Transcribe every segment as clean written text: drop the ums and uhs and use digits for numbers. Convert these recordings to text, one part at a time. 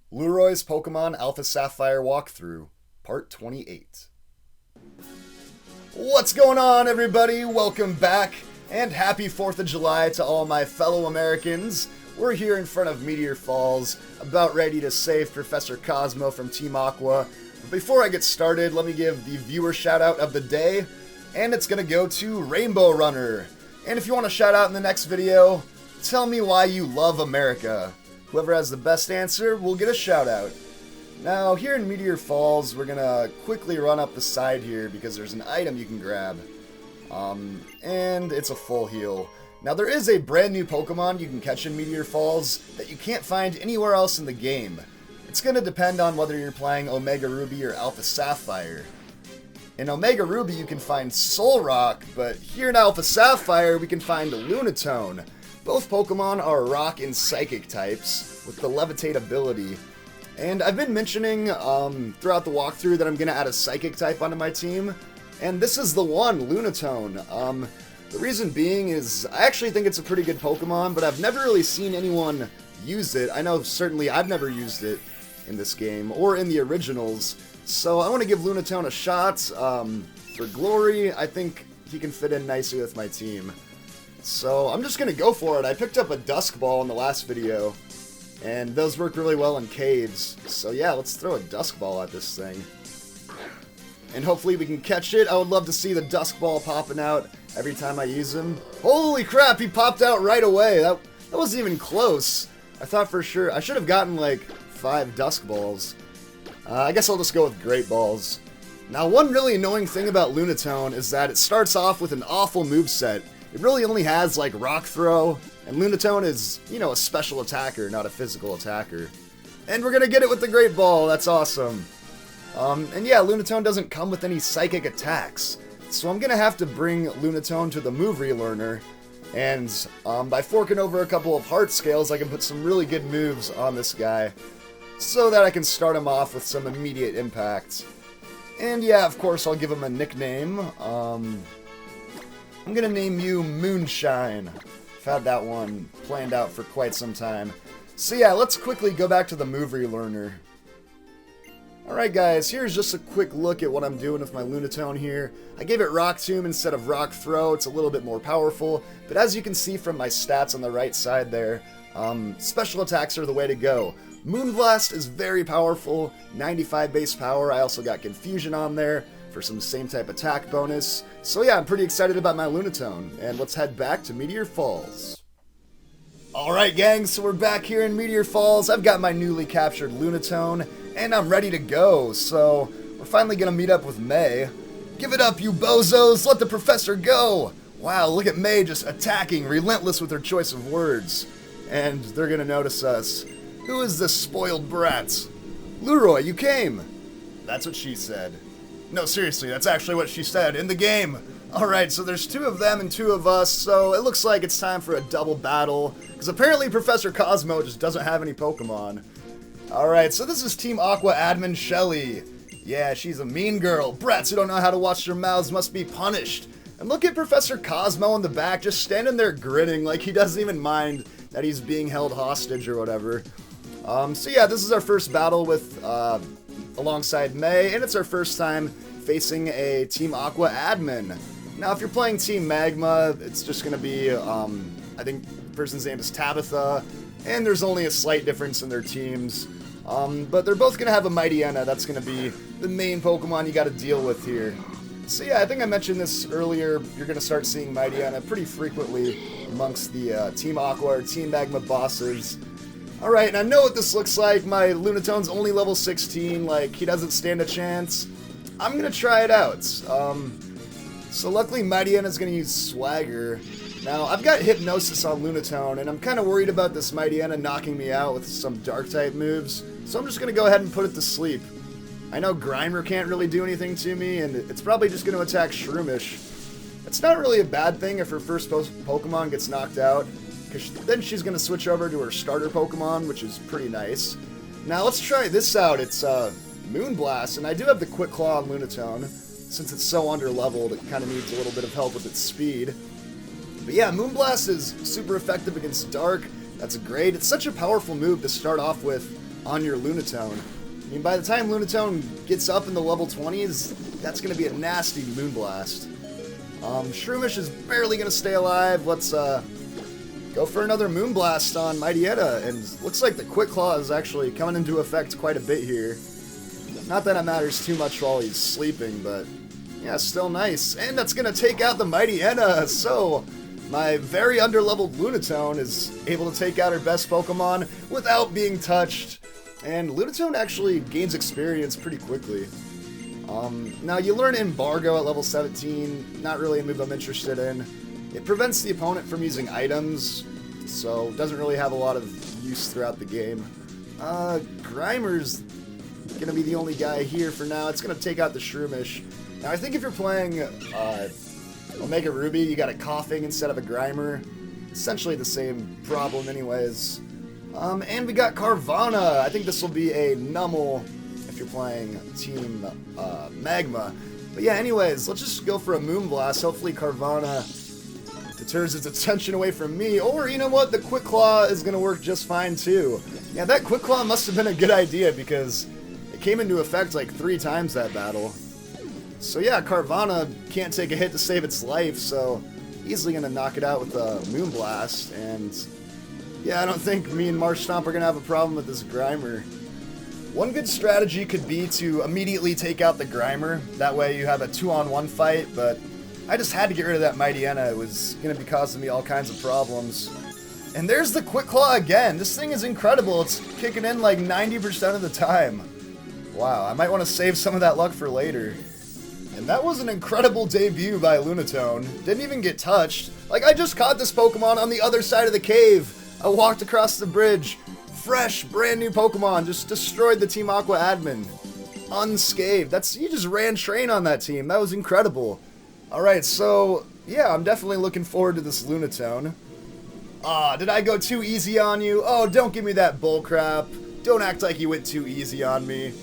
Lueroi's Pokemon Alpha Sapphire Walkthrough, Part 28. What's going on, everybody? Welcome back, and happy 4th of July to all my fellow Americans. We're here in front of Meteor Falls, about ready to save Professor Cosmo from Team Aqua. But before I get started, let me give the viewer shout-out of the day, and it's going to go to Rainbow Runner. And if you want a shout-out in the next video, tell me why you love America. Whoever has the best answer will get a shout out. Now, here in Meteor Falls, we're gonna quickly run up the side here because there's an item you can grab. And it's a full heal. Now, there is a brand new Pokemon you can catch in Meteor Falls that you can't find anywhere else in the game. It's gonna depend on whether you're playing Omega Ruby or Alpha Sapphire. In Omega Ruby, you can find Solrock, but here in Alpha Sapphire, we can find Lunatone. Both Pokemon are Rock and Psychic types, with the Levitate ability. And I've been mentioning throughout the walkthrough that I'm going to add a Psychic type onto my team, and this is the one, Lunatone. The reason being is I actually think it's a pretty good Pokemon, but I've never really seen anyone use it. I know certainly I've never used it in this game, or in the originals, so I want to give Lunatone a shot. For glory, I think he can fit in nicely with my team. So I'm just going to go for it. I picked up a Dusk Ball in the last video, and those work really well in caves. So yeah, let's throw a Dusk Ball at this thing. And hopefully we can catch it. I would love to see the Dusk Ball popping out every time I use him. Holy crap, he popped out right away. That wasn't even close. I thought for sure, I should have gotten like 5 Dusk Balls. I guess I'll just go with Great Balls. Now, one really annoying thing about Lunatone is that it starts off with an awful moveset. It really only has, like, Rock Throw, and Lunatone is, you know, a special attacker, not a physical attacker. And we're gonna get it with the Great Ball, that's awesome. And yeah, Lunatone doesn't come with any psychic attacks, so I'm gonna have to bring Lunatone to the move relearner, and by forking over a couple of heart scales, I can put some really good moves on this guy, so that I can start him off with some immediate impact. And yeah, of course, I'll give him a nickname. I'm gonna name you Moonshine. I've had that one planned out for quite some time. So yeah, let's quickly go back to the move relearner. Alright guys, here's just a quick look at what I'm doing with my Lunatone here. I gave it Rock Tomb instead of Rock Throw. It's a little bit more powerful, but as you can see from my stats on the right side there, special attacks are the way to go. Moonblast is very powerful, 95 base power. I also got Confusion on there for some same type attack bonus. So yeah, I'm pretty excited about my Lunatone, and let's head back to Meteor Falls. Alright gang, so we're back here in Meteor Falls. I've got my newly captured Lunatone, and I'm ready to go, so we're finally gonna meet up with May. Give it up, you bozos! Let the professor go! Wow, look at May just attacking, relentless with her choice of words. And they're gonna notice us. Who is this spoiled brat? Lueroi, you came! That's what she said. No, seriously, that's actually what she said in the game. Alright, so there's 2 of them and 2 of us, so it looks like it's time for a double battle, because apparently Professor Cosmo just doesn't have any Pokemon. Alright, so this is Team Aqua admin Shelly. Yeah, she's a mean girl. Brats who don't know how to watch their mouths must be punished. And look at Professor Cosmo in the back, just standing there grinning like he doesn't even mind that he's being held hostage or whatever. So yeah, this is our first battle with, alongside May, and it's our first time facing a Team Aqua admin. Now, if you're playing Team Magma, it's just going to be, I think the person's name is Tabitha, and there's only a slight difference in their teams. But they're both going to have a Mightyena. That's going to be the main Pokemon you got to deal with here. So yeah, I think I mentioned this earlier, you're going to start seeing Mightyena pretty frequently amongst the Team Aqua or Team Magma bosses. Alright, and I know what this looks like. My Lunatone's only level 16, like, he doesn't stand a chance. I'm gonna try it out. So luckily Mightyena's gonna use Swagger. Now, I've got Hypnosis on Lunatone, and I'm kind of worried about this Mightyena knocking me out with some Dark-type moves, so I'm just gonna go ahead and put it to sleep. I know Grimer can't really do anything to me, and it's probably just gonna attack Shroomish. It's not really a bad thing if her first Pokemon gets knocked out, because then she's going to switch over to her starter Pokemon, which is pretty nice. Now let's try this out. It's Moonblast, and I do have the Quick Claw on Lunatone. Since it's so underleveled, it kind of needs a little bit of help with its speed. But yeah, Moonblast is super effective against Dark. That's great. It's such a powerful move to start off with on your Lunatone. I mean, by the time Lunatone gets up in the level 20s, that's going to be a nasty Moonblast. Shroomish is barely going to stay alive. Let's go for another Moonblast on Mightyena, and looks like the Quick Claw is actually coming into effect quite a bit here. Not that it matters too much while he's sleeping, but yeah, still nice. And that's going to take out the Mightyena, so my very underleveled Lunatone is able to take out her best Pokemon without being touched. And Lunatone actually gains experience pretty quickly. Now, you learn Embargo at level 17, not really a move I'm interested in. It prevents the opponent from using items, so doesn't really have a lot of use throughout the game. Grimer's gonna be the only guy here for now. It's gonna take out the Shroomish. Now, I think if you're playing Omega Ruby, you got a Coughing instead of a Grimer. Essentially the same problem anyways. And we got Carvanha. I think this will be a Nummel if you're playing Team Magma. But yeah, anyways, let's just go for a Moonblast. Hopefully Carvanha deters its attention away from me. Or, you know what, the Quick Claw is going to work just fine too. Yeah, that Quick Claw must have been a good idea because it came into effect like 3 times that battle. So yeah, Carvanha can't take a hit to save its life, so easily going to knock it out with a Moonblast. And yeah, I don't think me and Marshtomp are going to have a problem with this Grimer. One good strategy could be to immediately take out the Grimer. That way you have a 2-on-1 fight, but I just had to get rid of that Mightyena. It was going to be causing me all kinds of problems. And there's the Quick Claw again. This thing is incredible. It's kicking in like 90% of the time. Wow, I might want to save some of that luck for later. And that was an incredible debut by Lunatone. Didn't even get touched. Like, I just caught this Pokemon on the other side of the cave. I walked across the bridge. Fresh, brand new Pokemon. Just destroyed the Team Aqua admin. Unscathed. You just ran train on that team. That was incredible. Alright, so, yeah, I'm definitely looking forward to this Lunatone. Did I go too easy on you? Oh, don't give me that bullcrap. Don't act like you went too easy on me.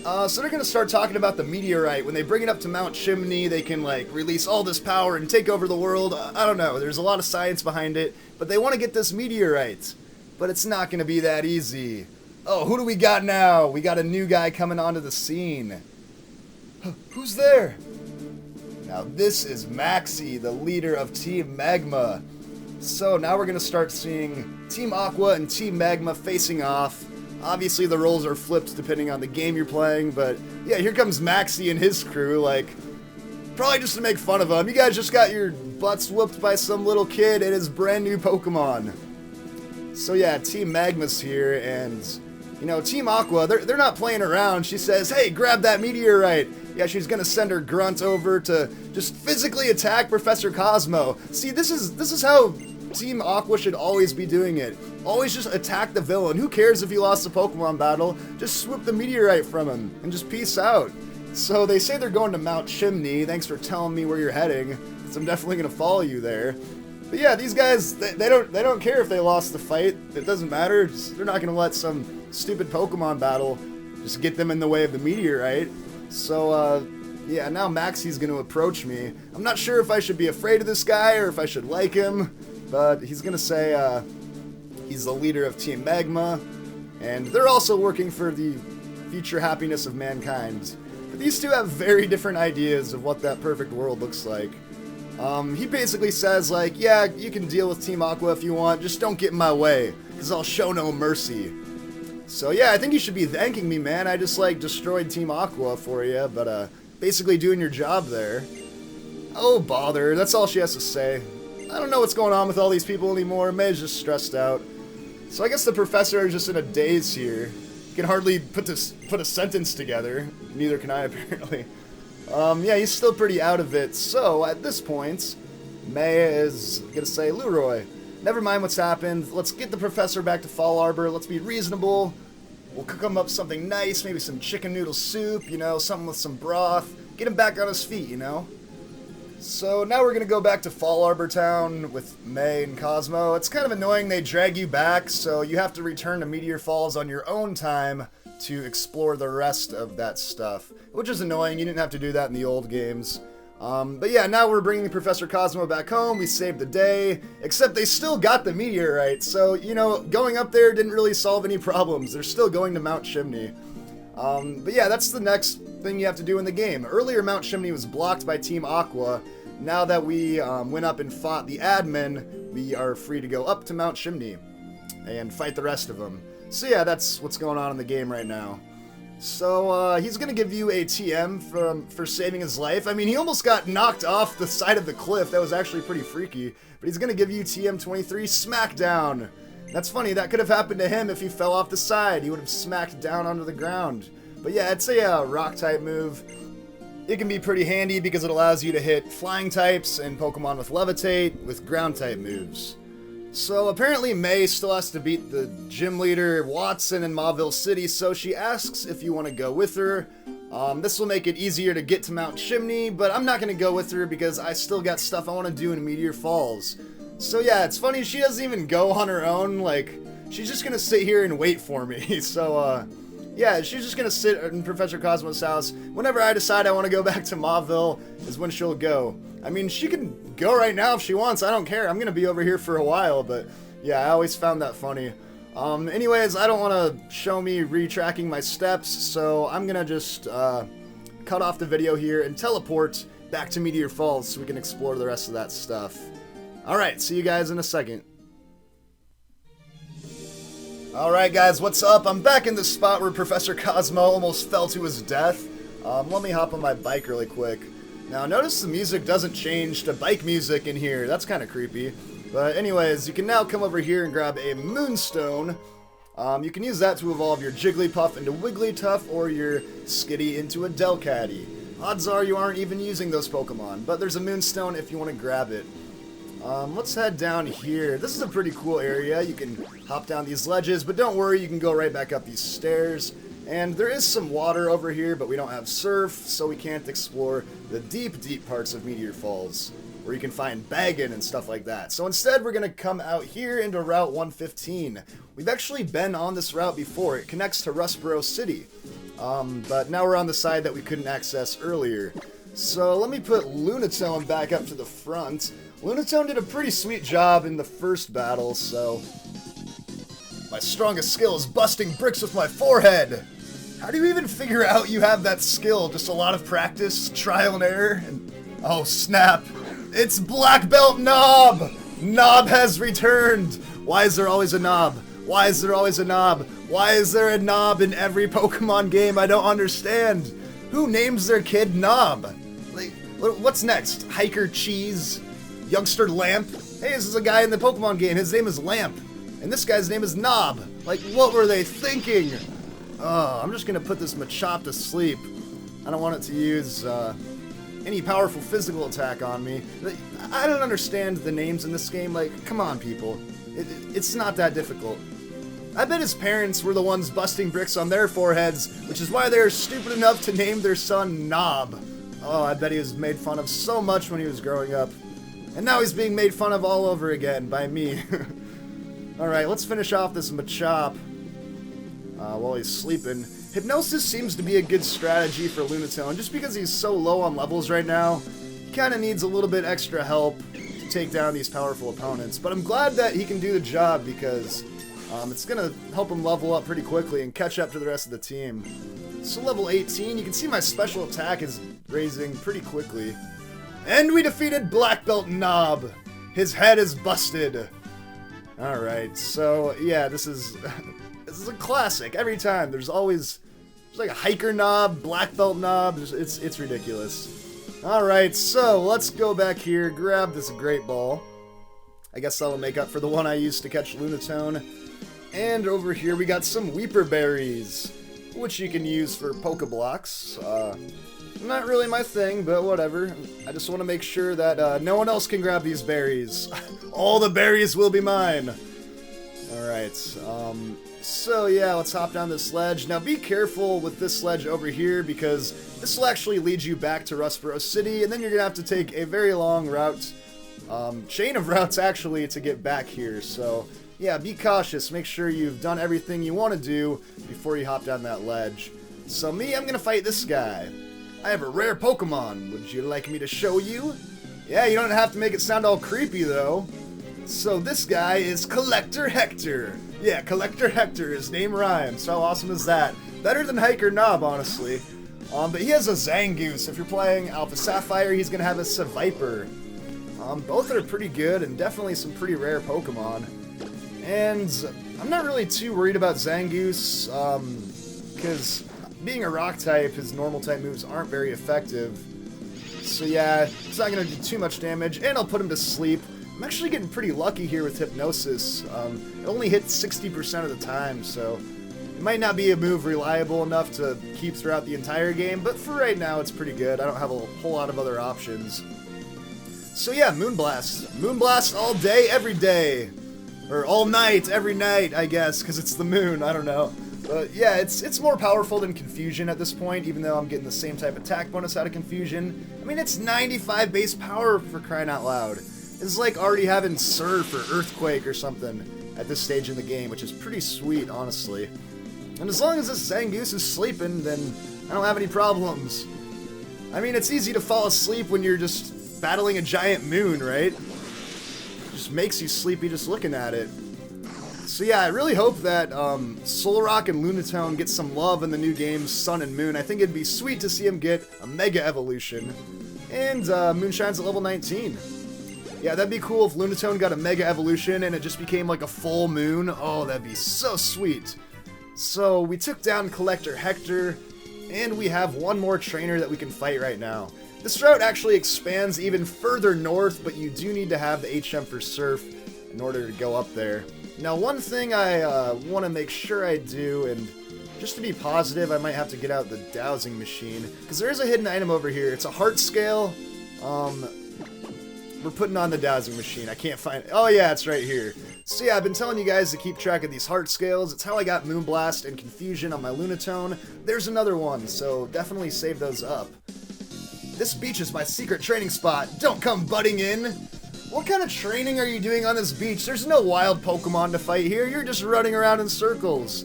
So they're going to start talking about the meteorite. When they bring it up to Mount Chimney, they can, like, release all this power and take over the world. I don't know. There's a lot of science behind it. But they want to get this meteorite. But it's not going to be that easy. Oh, who do we got now? We got a new guy coming onto the scene. Who's there? Now, this is Maxie, the leader of Team Magma. So now we're going to start seeing Team Aqua and Team Magma facing off. Obviously, the roles are flipped depending on the game you're playing, but yeah, here comes Maxie and his crew, like, probably just to make fun of him. You guys just got your butts whooped by some little kid and his brand new Pokemon. So yeah, Team Magma's here, and, you know, Team Aqua, they're not playing around. She says, hey, grab that meteorite. Yeah, she's gonna send her grunt over to just physically attack Professor Cosmo. See, this is how Team Aqua should always be doing it. Always just attack the villain. Who cares if you lost the Pokemon battle? Just swoop the meteorite from him and just peace out. So they say they're going to Mount Chimney. Thanks for telling me where you're heading, because I'm definitely gonna follow you there. But yeah, these guys, they don't care if they lost the fight. It doesn't matter. They're not gonna let some stupid Pokemon battle just get them in the way of the meteorite. So yeah, now Maxie's gonna approach me. I'm not sure if I should be afraid of this guy or if I should like him, but he's gonna say he's the leader of Team Magma, and they're also working for the future happiness of mankind. But these two have very different ideas of what that perfect world looks like. He basically says, like, yeah, you can deal with Team Aqua if you want, just don't get in my way, because I'll show no mercy. So yeah, I think you should be thanking me, man. I just, like, destroyed Team Aqua for you, but basically doing your job there. Oh, bother, that's all she has to say. I don't know what's going on with all these people anymore. May's just stressed out. So I guess the professor is just in a daze here. He can hardly put a sentence together. Neither can I, apparently. Yeah, he's still pretty out of it. So at this point, May is gonna say, Lueroi, never mind what's happened. Let's get the professor back to Fallarbor. Let's be reasonable. We'll cook him up something nice, maybe some chicken noodle soup, you know, something with some broth. Get him back on his feet, you know? So now we're going to go back to Fallarbor Town with May and Cosmo. It's kind of annoying they drag you back, so you have to return to Meteor Falls on your own time to explore the rest of that stuff. Which is annoying, you didn't have to do that in the old games. But yeah, now we're bringing Professor Cosmo back home. We saved the day, except they still got the meteorite. So, you know, going up there didn't really solve any problems. They're still going to Mount Chimney. But yeah, that's the next thing you have to do in the game. Earlier, Mount Chimney was blocked by Team Aqua. Now that we went up and fought the admin, we are free to go up to Mount Chimney and fight the rest of them. So yeah, that's what's going on in the game right now. So he's going to give you a TM for saving his life. I mean, he almost got knocked off the side of the cliff. That was actually pretty freaky. But he's going to give you TM 23 Smackdown. That's funny. That could have happened to him if he fell off the side. He would have smacked down onto the ground. But yeah, it's a rock-type move. It can be pretty handy because it allows you to hit flying types and Pokemon with Levitate with ground-type moves. So apparently May still has to beat the gym leader Watson in Mauville City, so she asks if you want to go with her. This will make it easier to get to Mount Chimney, but I'm not going to go with her because I still got stuff I want to do in Meteor Falls. So yeah, it's funny, she doesn't even go on her own, like, she's just going to sit here and wait for me. So yeah, she's just going to sit in Professor Cosmo's house. Whenever I decide I want to go back to Mauville is when she'll go. I mean, she can go right now if she wants. I don't care. I'm going to be over here for a while, but yeah, I always found that funny. Anyways, I don't want to show me retracking my steps, so I'm going to just cut off the video here and teleport back to Meteor Falls so we can explore the rest of that stuff. Alright, see you guys in a second. Alright guys, what's up? I'm back in the spot where Professor Cosmo almost fell to his death. Let me hop on my bike really quick. Now notice the music doesn't change to bike music in here. That's kind of creepy. But anyways, you can now come over here and grab a Moonstone. You can use that to evolve your Jigglypuff into Wigglytuff or your Skitty into a Delcatty. Odds are you aren't even using those Pokemon, but there's a Moonstone if you want to grab it. Let's head down here. This is a pretty cool area. You can hop down these ledges, but don't worry, you can go right back up these stairs. And there is some water over here, but we don't have surf, so we can't explore the deep, deep parts of Meteor Falls, where you can find Baggin and stuff like that. So instead, we're going to come out here into Route 115. We've actually been on this route before. It connects to Rustboro City, but now we're on the side that we couldn't access earlier. So let me put Lunatone back up to the front. Lunatone did a pretty sweet job in the first battle, so my strongest skill is busting bricks with my forehead. How do you even figure out you have that skill? Just a lot of practice, trial and error, and oh snap, it's Black Belt Knob! Knob has returned! Why is there always a Knob? Why is there always a Knob? Why is there a Knob in every Pokemon game? I don't understand. Who names their kid Knob? Like, what's next? Hiker Cheese? Youngster Lamp? Hey, this is a guy in the Pokemon game. His name is Lamp. And this guy's name is Knob. Like, what were they thinking? Oh, I'm just gonna put this Machop to sleep. I don't want it to use any powerful physical attack on me. I don't understand the names in this game. Like, come on, people. It's not that difficult. I bet his parents were the ones busting bricks on their foreheads, which is why they were stupid enough to name their son Knob. Oh, I bet he was made fun of so much when he was growing up. And now he's being made fun of all over again by me. Alright, let's finish off this Machop while he's sleeping. Hypnosis seems to be a good strategy for Lunatone, just because he's so low on levels right now. He kind of needs a little bit extra help to take down these powerful opponents. But I'm glad that he can do the job because it's going to help him level up pretty quickly and catch up to the rest of the team. So level 18, you can see my special attack is raising pretty quickly. And we defeated Black Belt Knob. His head is busted. Alright, so yeah, this is a classic. Every time, there's like a Hiker Knob, Black Belt Knob, it's ridiculous. Alright, so let's go back here, grab this Great Ball. I guess that'll make up for the one I used to catch Lunatone. And over here we got some Weeper Berries, which you can use for Pokeblocks. Not really my thing, but whatever. I just want to make sure that no one else can grab these berries. All the berries will be mine. Alright, so yeah, let's hop down this ledge. Now be careful with this ledge over here because this will actually lead you back to Rustboro City, and then you're going to have to take a very long route, chain of routes actually, to get back here. So yeah, be cautious. Make sure you've done everything you want to do before you hop down that ledge. So me, I'm going to fight this guy. I have a rare Pokemon. Would you like me to show you? Yeah, you don't have to make it sound all creepy, though. So this guy is Collector Hector. Yeah, Collector Hector. His name rhymes. How awesome is that? Better than Hiker Knob, honestly. But he has a Zangoose. If you're playing Alpha Sapphire, he's going to have a Seviper. Both are pretty good and definitely some pretty rare Pokemon. And I'm not really too worried about Zangoose, because being a rock type, his normal type moves aren't very effective. So yeah, it's not going to do too much damage, and I'll put him to sleep. I'm actually getting pretty lucky here with Hypnosis. It only hits 60% of the time, so it might not be a move reliable enough to keep throughout the entire game, but for right now it's pretty good. I don't have a whole lot of other options. So yeah, Moonblast. Moonblast all day, every day. Or all night, every night, I guess, because it's the moon, I don't know. But yeah, it's more powerful than Confusion at this point, even though I'm getting the same type attack bonus out of Confusion. I mean, it's 95 base power, for crying out loud. It's like already having Surf or Earthquake or something at this stage in the game, which is pretty sweet, honestly. And as long as this Zangoose is sleeping, then I don't have any problems. I mean, it's easy to fall asleep when you're just battling a giant moon, right? It just makes you sleepy just looking at it. So yeah, I really hope that Solrock and Lunatone get some love in the new games Sun and Moon. I think it'd be sweet to see him get a Mega Evolution. And Moonshine's at level 19. Yeah, that'd be cool if Lunatone got a Mega Evolution and it just became like a full moon. Oh, that'd be so sweet. So we took down Collector Hector, and we have one more trainer that we can fight right now. This route actually expands even further north, but you do need to have the HM for Surf in order to go up there. Now, one thing I want to make sure I do, and just to be positive, I might have to get out the dowsing machine, because there is a hidden item over here. It's a heart scale. We're putting on the dowsing machine. I can't find it. Oh yeah, it's right here. So yeah, I've been telling you guys to keep track of these heart scales. It's how I got Moonblast and Confusion on my Lunatone. There's another one, so definitely save those up. This beach is my secret training spot. Don't come butting in. What kind of training are you doing on this beach? There's no wild Pokemon to fight here. You're just running around in circles.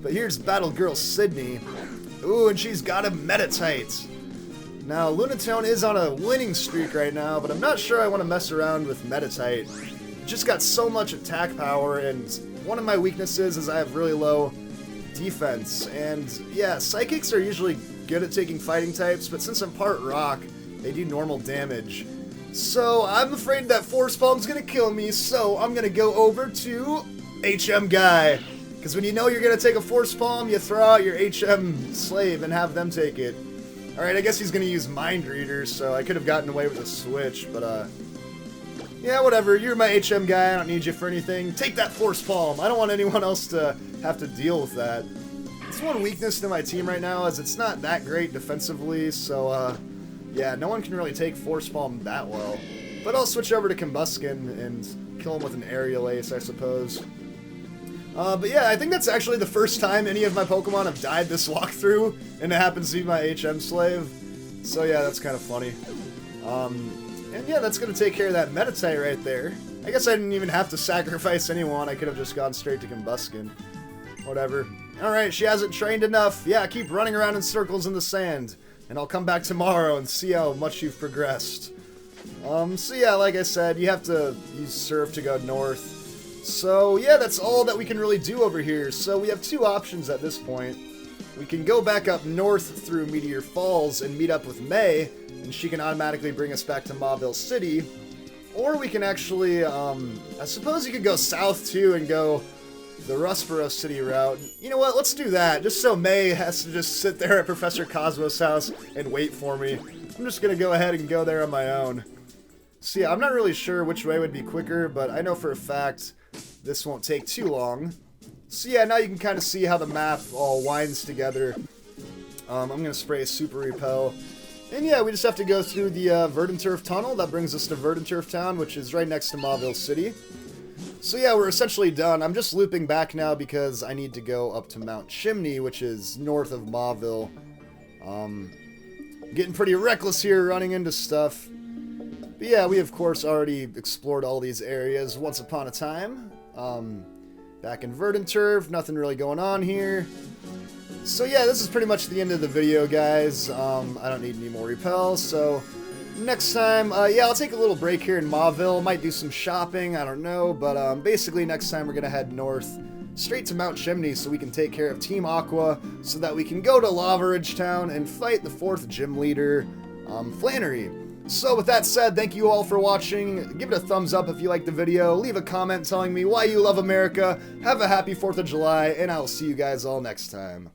But here's Battle Girl Sydney. Ooh, and she's got a Meditite. Now, Lunatone is on a winning streak right now, but I'm not sure I want to mess around with Meditite. It just got so much attack power, and one of my weaknesses is I have really low defense. And yeah, Psychics are usually good at taking fighting types, but since I'm part rock, they do normal damage. So I'm afraid that Force Palm's gonna kill me, so I'm gonna go over to HM Guy. Because when you know you're gonna take a Force Palm, you throw out your HM Slave and have them take it. Alright, I guess he's gonna use Mind Reader, so I could have gotten away with a switch, but yeah, whatever, you're my HM Guy, I don't need you for anything. Take that Force Palm, I don't want anyone else to have to deal with that. It's one weakness to my team right now, is it's not that great defensively, so yeah, no one can really take Force Palm that well. But I'll switch over to Combuskin and kill him with an Aerial Ace, I suppose. But yeah, I think that's actually the first time any of my Pokemon have died this walkthrough, and it happens to be my HM Slave. So yeah, that's kind of funny. And yeah, that's going to take care of that Meditite right there. I guess I didn't even have to sacrifice anyone, I could have just gone straight to Combuskin. Whatever. Alright, she hasn't trained enough. Yeah, keep running around in circles in the sand. And I'll come back tomorrow and see how much you've progressed. So yeah, like I said, you have to use Surf to go north. So yeah, that's all that we can really do over here. So we have two options at this point. We can go back up north through Meteor Falls and meet up with May, and she can automatically bring us back to Mauville City. Or we can actually, I suppose you could go south too and go the Rustboro City route. You know what, let's do that, just so May has to just sit there at Professor Cosmos' house and wait for me. I'm just gonna go ahead and go there on my own. So yeah, I'm not really sure which way would be quicker, but I know for a fact this won't take too long. So yeah, now you can kind of see how the map all winds together. I'm gonna spray Super Repel. And yeah, we just have to go through the Verdanturf Tunnel. That brings us to Verdanturf Town, which is right next to Mauville City. So yeah, we're essentially done. I'm just looping back now because I need to go up to Mount Chimney, which is north of Mauville. Getting pretty reckless here, running into stuff. But yeah, we of course already explored all these areas once upon a time. Back in Verdanturf, nothing really going on here. So yeah, this is pretty much the end of the video, guys. I don't need any more repels, so next time, yeah, I'll take a little break here in Mauville. Might do some shopping, I don't know, but basically next time we're gonna head north, straight to Mount Chimney, so we can take care of Team Aqua, so that we can go to Lava Ridge Town and fight the 4th gym leader, Flannery. So with that said, thank you all for watching. Give it a thumbs up if you liked the video. Leave a comment telling me why you love America. Have a happy 4th of July, and I'll see you guys all next time.